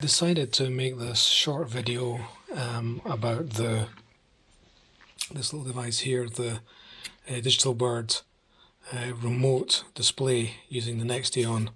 Decided to make this short video about this little device here, the Digital Bird remote display using the Nextion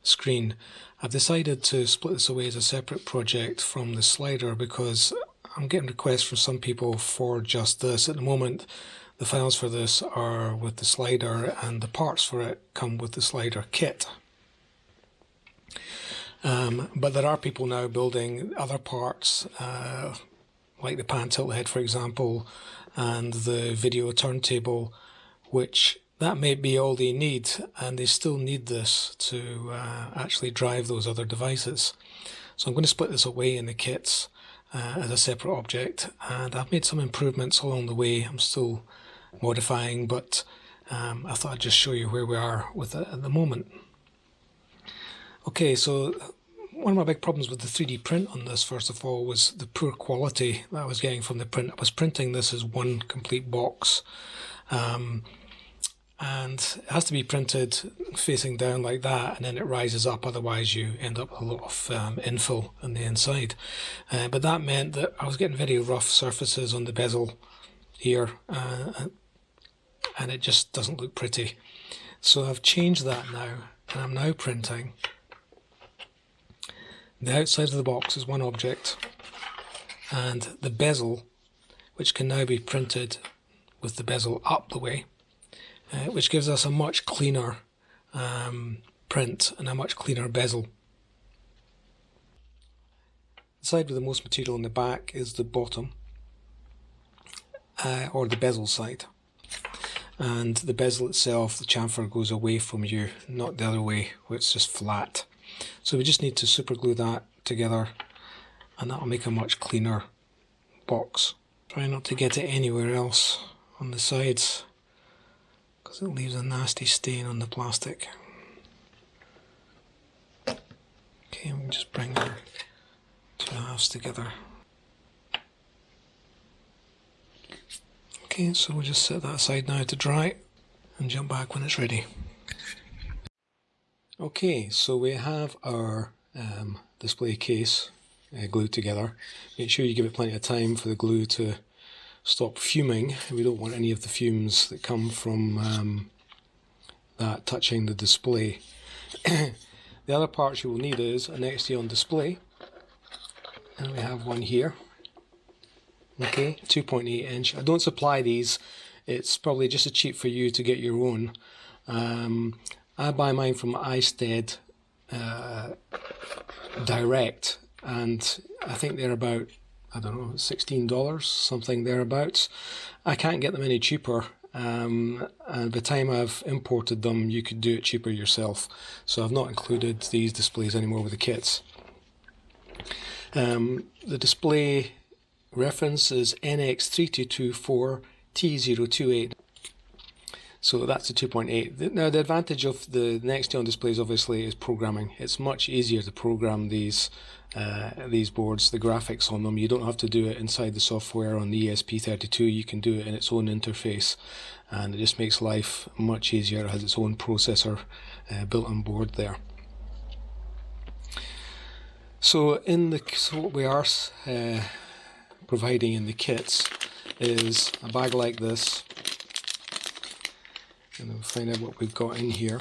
screen. I've decided to split this away as a separate project from the slider because I'm getting requests from some people for just this. At the moment, the files for this are with the slider and the parts for it come with the slider kit. But there are people now building other parts, like the pan tilt head, for example, and the video turntable, which that may be all they need, and they still need this to actually drive those other devices. So I'm going to split this away in the kits as a separate object, and I've made some improvements along the way. I'm still modifying, but I thought I'd just show you where we are with it at the moment. Okay, so one of my big problems with the 3D print on this, first of all, was the poor quality that I was getting from the print. I was printing this as one complete box, and it has to be printed facing down like that, and then it rises up, otherwise you end up with a lot of infill on the inside. But that meant that I was getting very rough surfaces on the bezel here, and it just doesn't look pretty. So I've changed that now, and I'm now printing. The outside of the box is one object, and the bezel, which can now be printed with the bezel up the way, which gives us a much cleaner print and a much cleaner bezel. The side with the most material on the back is the bottom, or the bezel side. And the bezel itself, the chamfer goes away from you, not the other way, where it's just flat. So we just need to super glue that together, and that will make a much cleaner box. Try not to get it anywhere else on the sides, because it leaves a nasty stain on the plastic. Okay, we can just bring our two halves together. Okay, so we'll just set that aside now to dry and jump back when it's ready. Okay, so we have our display case glued together. Make sure you give it plenty of time for the glue to stop fuming. We don't want any of the fumes that come from that touching the display. The other parts you will need is a Nextion display, and we have one here. Okay, 2.8 inch. I don't supply these. It's probably just as cheap for you to get your own. I buy mine from iStead direct, and I think they're about, I don't know, $16, something thereabouts. I can't get them any cheaper, and by the time I've imported them, you could do it cheaper yourself. So I've not included these displays anymore with the kits. The display reference is NX3224T028. So that's a 2.8. Now the advantage of the Nextion displays obviously is programming. It's much easier to program these boards, the graphics on them. You don't have to do it inside the software on the ESP32. You can do it in its own interface, and it just makes life much easier. It has its own processor built on board there. So what we are providing in the kits is a bag like this. And we'll find out what we've got in here.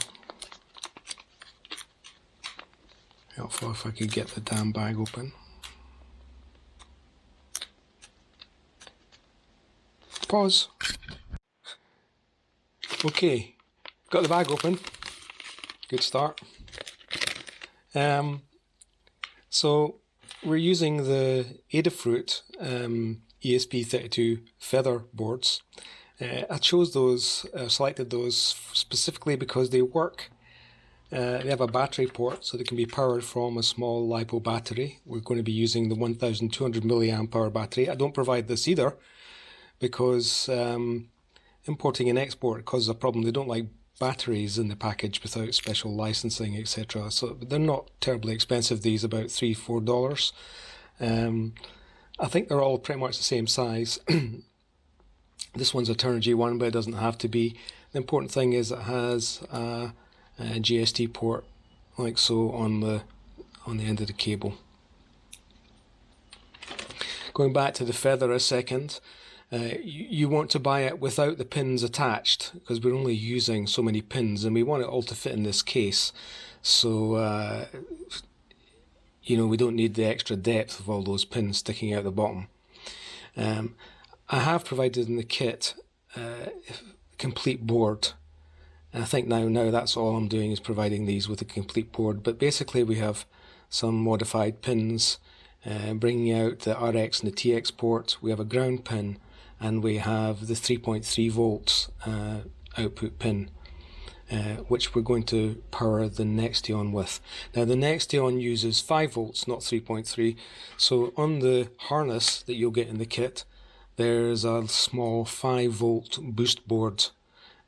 Helpful if I could get the damn bag open. Pause. Okay, got the bag open. Good start. So we're using the Adafruit ESP32 feather boards. I chose those, selected those specifically because they work. They have a battery port, so they can be powered from a small LiPo battery. We're going to be using the 1200 milliamp hour battery. I don't provide this either because importing and export causes a problem. They don't like batteries in the package without special licensing, etc. So they're not terribly expensive, these, about $3–4. I think they're all pretty much the same size. This one's a Turnigy one, but it doesn't have to be. The important thing is it has a GST port, like so, on the end of the cable. Going back to the feather a second, you want to buy it without the pins attached, because we're only using so many pins and we want it all to fit in this case. So, you know, we don't need the extra depth of all those pins sticking out the bottom. I have provided in the kit a complete board. And I think now that's all I'm doing is providing these with a complete board. But basically we have some modified pins, bringing out the RX and the TX port. We have a ground pin, and we have the 3.3 volts output pin, which we're going to power the Nextion with. Now the Nextion uses 5 volts, not 3.3. So on the harness that you'll get in the kit, there's a small 5 volt boost board.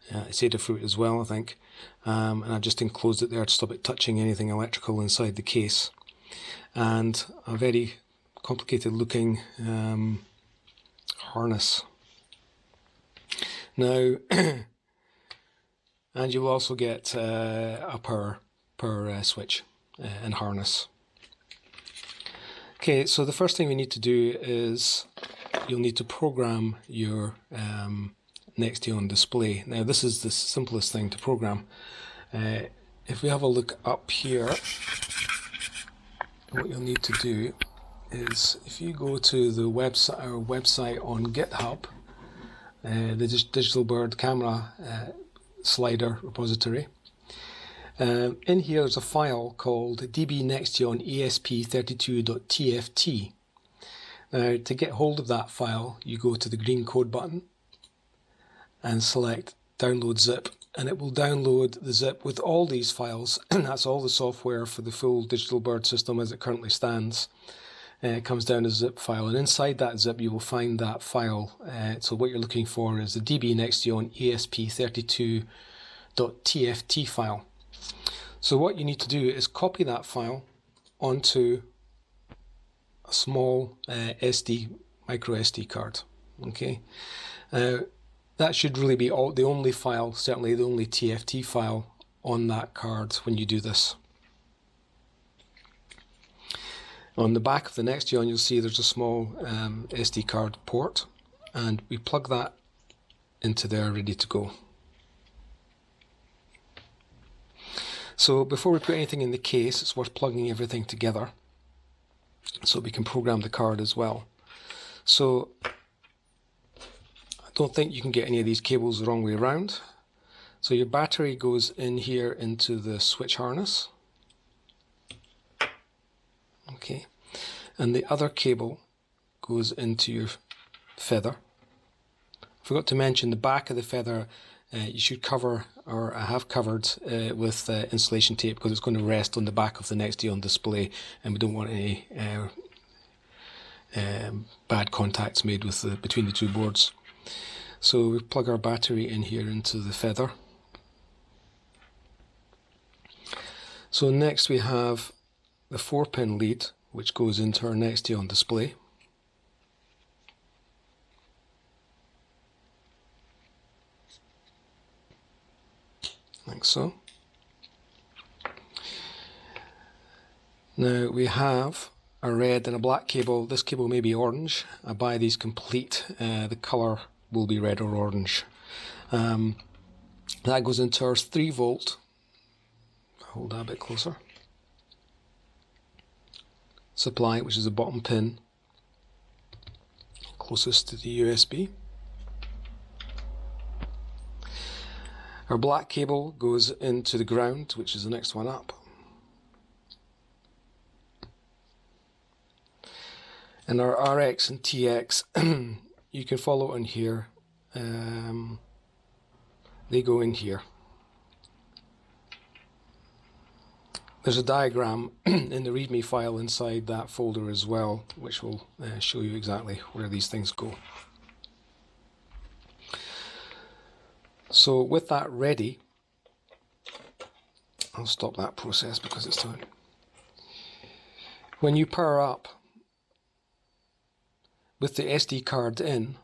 It's Adafruit as well, I think. And I just enclosed it there to stop it touching anything electrical inside the case. And a very complicated looking harness. Now, and you'll also get a power switch and harness. Okay, so the first thing we need to do is you'll need to program your Nextion display. Now this is the simplest thing to program. If we have a look up here, what you'll need to do is, if you go to the website, our website on GitHub, the Digital Bird camera slider repository, in here there's a file called dbnextion esp32.tft. Now to get hold of that file, you go to the green code button and select download zip, and it will download the zip with all these files. That's all the software for the full Digital Bird system as it currently stands. It comes down as a zip file, and inside that zip you will find that file. So what you're looking for is the dbnextion esp32.tft file. So what you need to do is copy that file onto a small micro SD card. Okay. That should really be the only file, certainly the only TFT file on that card when you do this. On the back of the Nextion, you'll see there's a small SD card port, and we plug that into there ready to go. So before we put anything in the case, it's worth plugging everything together so we can program the card as well. So don't think you can get any of these cables the wrong way around. So your battery goes in here into the switch harness. Okay. And the other cable goes into your feather. Forgot to mention the back of the feather you should cover, or I have covered with insulation tape, because it's going to rest on the back of the Nextion display, and we don't want any bad contacts made with between the two boards. So we plug our battery in here into the feather. So next we have the 4-pin lead, which goes into our Nextion display. Like so. Now we have a red and a black cable. This cable may be orange. I buy these complete. The colour will be red or orange. That goes into our 3 volt. Hold that a bit closer. Supply, which is the bottom pin closest to the USB. Our black cable goes into the ground, which is the next one up. And our RX and TX, you can follow on here. They go in here. There's a diagram in the README file inside that folder as well, which will show you exactly where these things go. So with that ready, I'll stop that process because it's done. When you power up with the SD card in,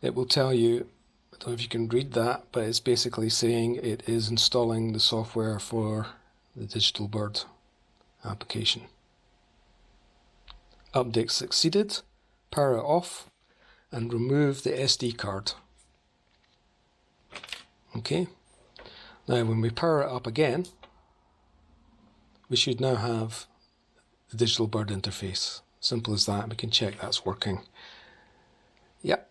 it will tell you, I don't know if you can read that, but it's basically saying it is installing the software for the Digital Bird application. update succeeded, power it off, and remove the SD card. Okay, now when we power it up again, we should now have the digital bird interface. Simple as that. We can check that's working. Yep.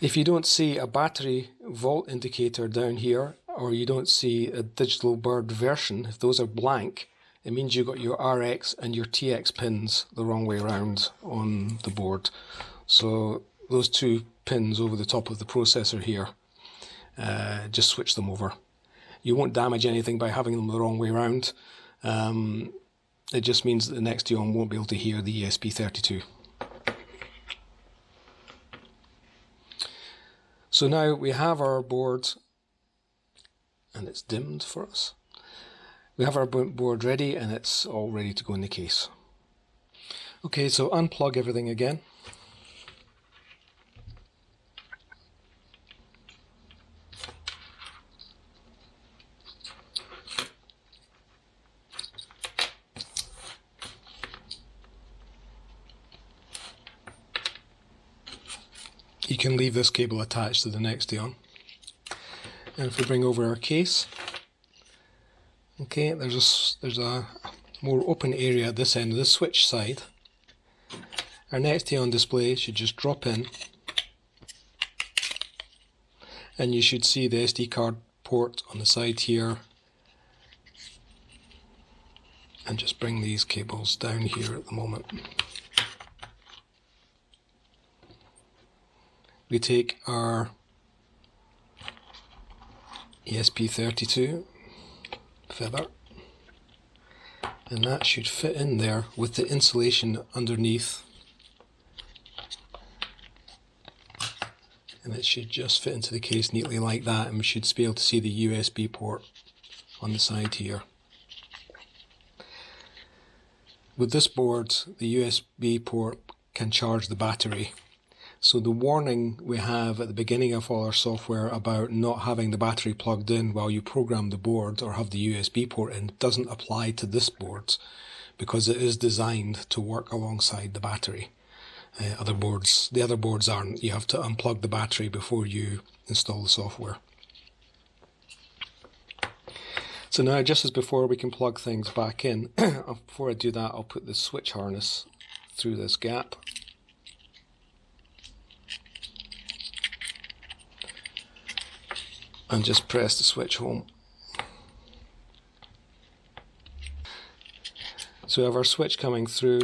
If you don't see a battery volt indicator down here, or you don't see a digital bird version, if those are blank, it means you've got your RX and your TX pins the wrong way around on the board. So those two pins over the top of the processor here, just switch them over. You won't damage anything by having them the wrong way around. It just means that the next Dion won't be able to hear the ESP32. So now we have our board, and it's dimmed for us. We have our board ready, and it's all ready to go in the case. Okay, so unplug everything again. You can leave this cable attached to the next Dion. And if we bring over our case, okay, there's a more open area at this end of the switch side. Our next Dion display should just drop in, and you should see the SD card port on the side here, and just bring these cables down here at the moment. We take our ESP32 feather, and that should fit in there with the insulation underneath, and it should just fit into the case neatly like that, and we should be able to see the USB port on the side here. With this board, the USB port can charge the battery. So the warning we have at the beginning of all our software about not having the battery plugged in while you program the board or have the USB port in doesn't apply to this board, because it is designed to work alongside the battery. The other boards aren't. You have to unplug the battery before you install the software. So now, just as before, we can plug things back in. Before I do that, I'll put the switch harness through this gap. And just press the switch home. So we have our switch coming through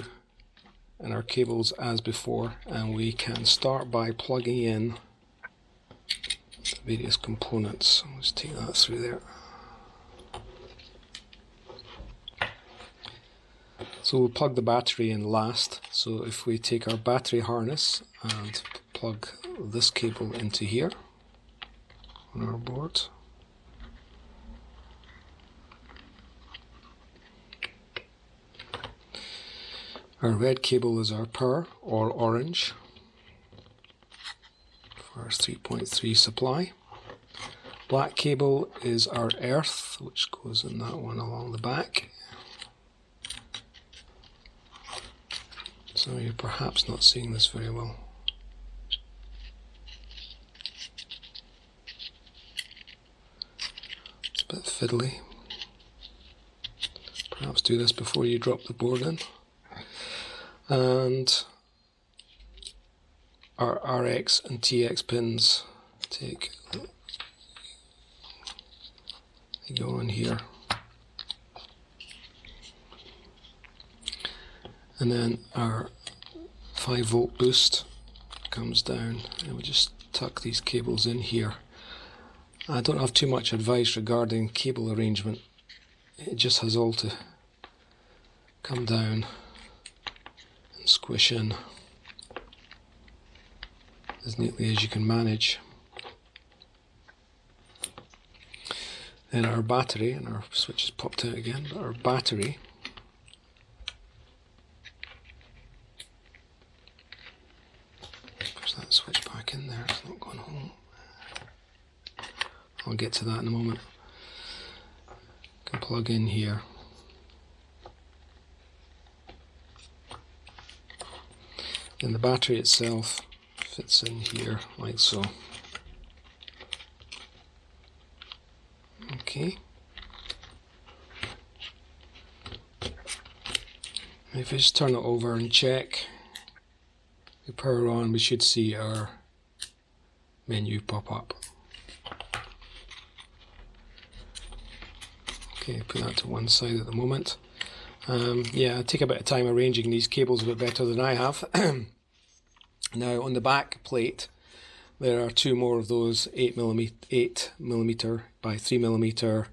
and our cables as before, and we can start by plugging in the various components. Let's take that through there. So we'll plug the battery in last. So if we take our battery harness and plug this cable into here on our board. Our red cable is our power, or orange, for our 3.3 supply. Black cable is our earth, which goes in that one along the back. So you're perhaps not seeing this very well. It's a bit fiddly. Perhaps do this before you drop the board in. And our RX and TX pins go in here. And then our 5-volt boost comes down, and we just tuck these cables in here. I don't have too much advice regarding cable arrangement. It just has all to come down and squish in as neatly as you can manage. Then our battery, and our switch has popped out again, but our battery push that switch back in there, it's not going home. I'll get to that in a moment. Can plug in here. And the battery itself fits in here like so. Okay. If we just turn it over and check the power on, we should see our menu pop up. Okay, put that to one side at the moment. Yeah, I take a bit of time arranging these cables a bit better than I have. Now on the back plate there are two more of those 8mm by 3mm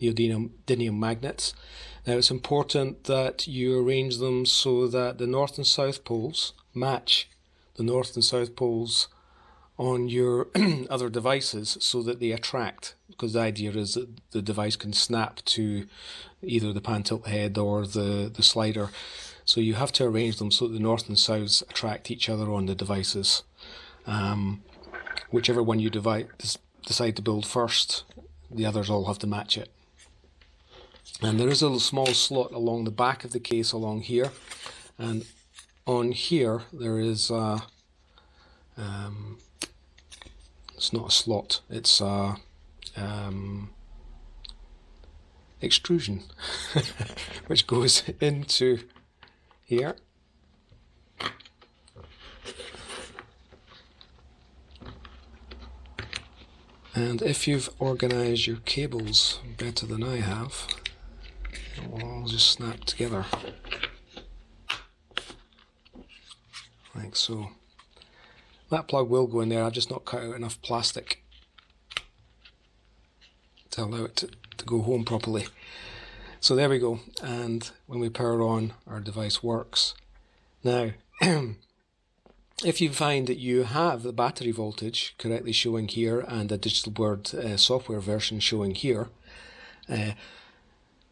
neodymium magnets. Now it's important that you arrange them so that the north and south poles match the north and south poles on your other devices so that they attract, because the idea is that the device can snap to either the pan tilt head or the slider. So you have to arrange them so that the north and souths attract each other on the devices. Whichever one you decide to build first, the others all have to match it. And there is a little small slot along the back of the case along here, and on here there is it's not a slot, it's a extrusion which goes into here. And if you've organised your cables better than I have, it will all just snap together like so. That plug will go in there, I've just not cut out enough plastic to allow it to go home properly. So there we go, and when we power on, our device works. Now, if you find that you have the battery voltage correctly showing here and a digital Bird software version showing here,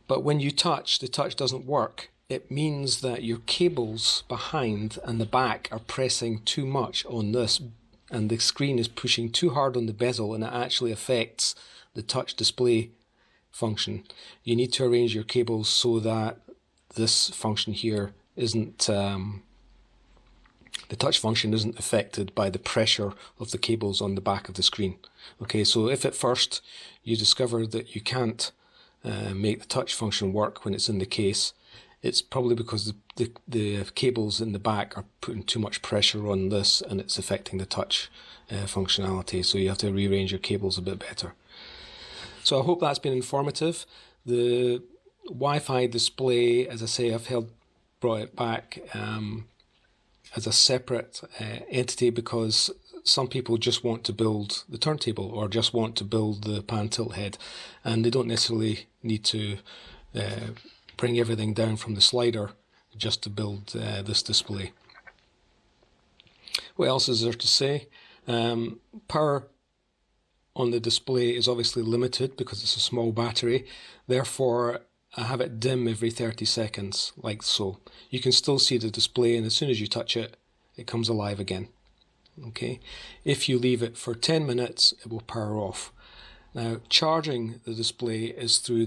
but when you touch, the touch doesn't work, it means that your cables behind and the back are pressing too much on this, and the screen is pushing too hard on the bezel, and it actually affects the touch display function. You need to arrange your cables so that this function here isn't, the touch function isn't affected by the pressure of the cables on the back of the screen. Okay, so if at first you discover that you can't make the touch function work when it's in the case, it's probably because the cables in the back are putting too much pressure on this and it's affecting the touch functionality, so you have to rearrange your cables a bit better. So I hope that's been informative. The Wi-Fi display, as I say, I've brought it back as a separate entity because some people just want to build the turntable or just want to build the pan tilt head, and they don't necessarily need to bring everything down from the slider just to build this display. What else is there to say? Power on the display is obviously limited because it's a small battery, therefore I have it dim every 30 seconds, like so. You can still see the display, and as soon as you touch it, it comes alive again. Okay. If you leave it for 10 minutes, it will power off. Now, charging the display is through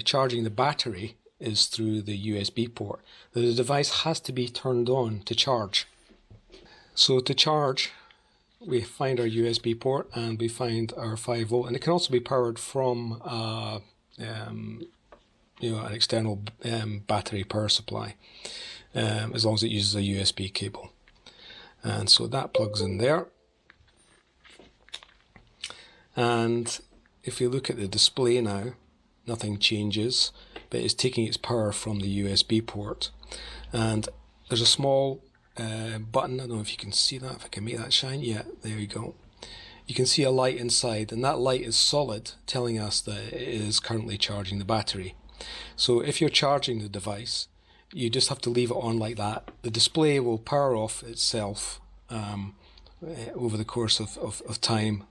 charging the battery is through the USB port. The device has to be turned on to charge. So to charge, we find our USB port and we find our 5 volt, and it can also be powered from an external battery power supply, as long as it uses a USB cable. And so that plugs in there. And if you look at the display now, nothing changes, but it's taking its power from the USB port. And there's a small button, I don't know if you can see that, if I can make that shine, yeah, there you go. You can see a light inside, and that light is solid, telling us that it is currently charging the battery. So if you're charging the device, you just have to leave it on like that. The display will power off itself over the course of time.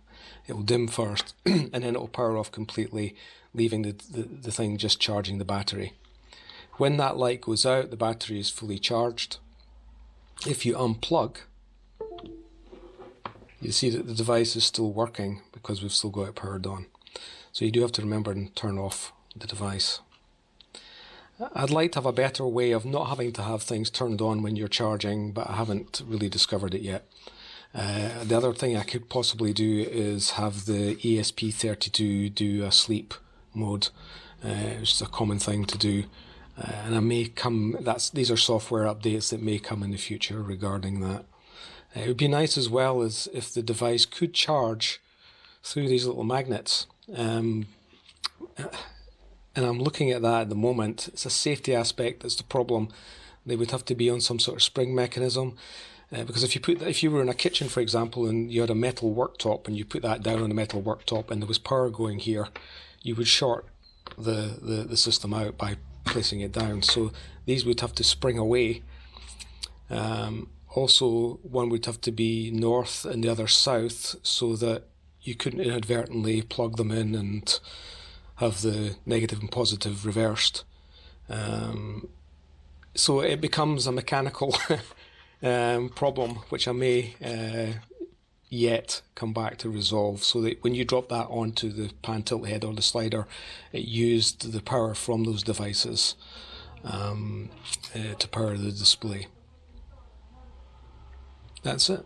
It will dim first and then it will power off completely, leaving the thing just charging the battery. When that light goes out, the battery is fully charged. If you unplug, you see that the device is still working because we've still got it powered on. So you do have to remember and turn off the device. I'd like to have a better way of not having to have things turned on when you're charging, but I haven't really discovered it yet. The other thing I could possibly do is have the ESP32 do a sleep mode, which is a common thing to do. And I may come, these are software updates that may come in the future regarding that. It would be nice as well as if the device could charge through these little magnets. And I'm looking at that at the moment. It's a safety aspect that's the problem. They would have to be on some sort of spring mechanism. Because if you were in a kitchen, for example, and you had a metal worktop and you put that down on a metal worktop and there was power going here, you would short the system out by placing it down. So these would have to spring away. Also, one would have to be north and the other south so that you couldn't inadvertently plug them in and have the negative and positive reversed. So it becomes a mechanical problem, which I may yet come back to resolve, so that when you drop that onto the pan tilt head or the slider, it used the power from those devices to power the display. That's it.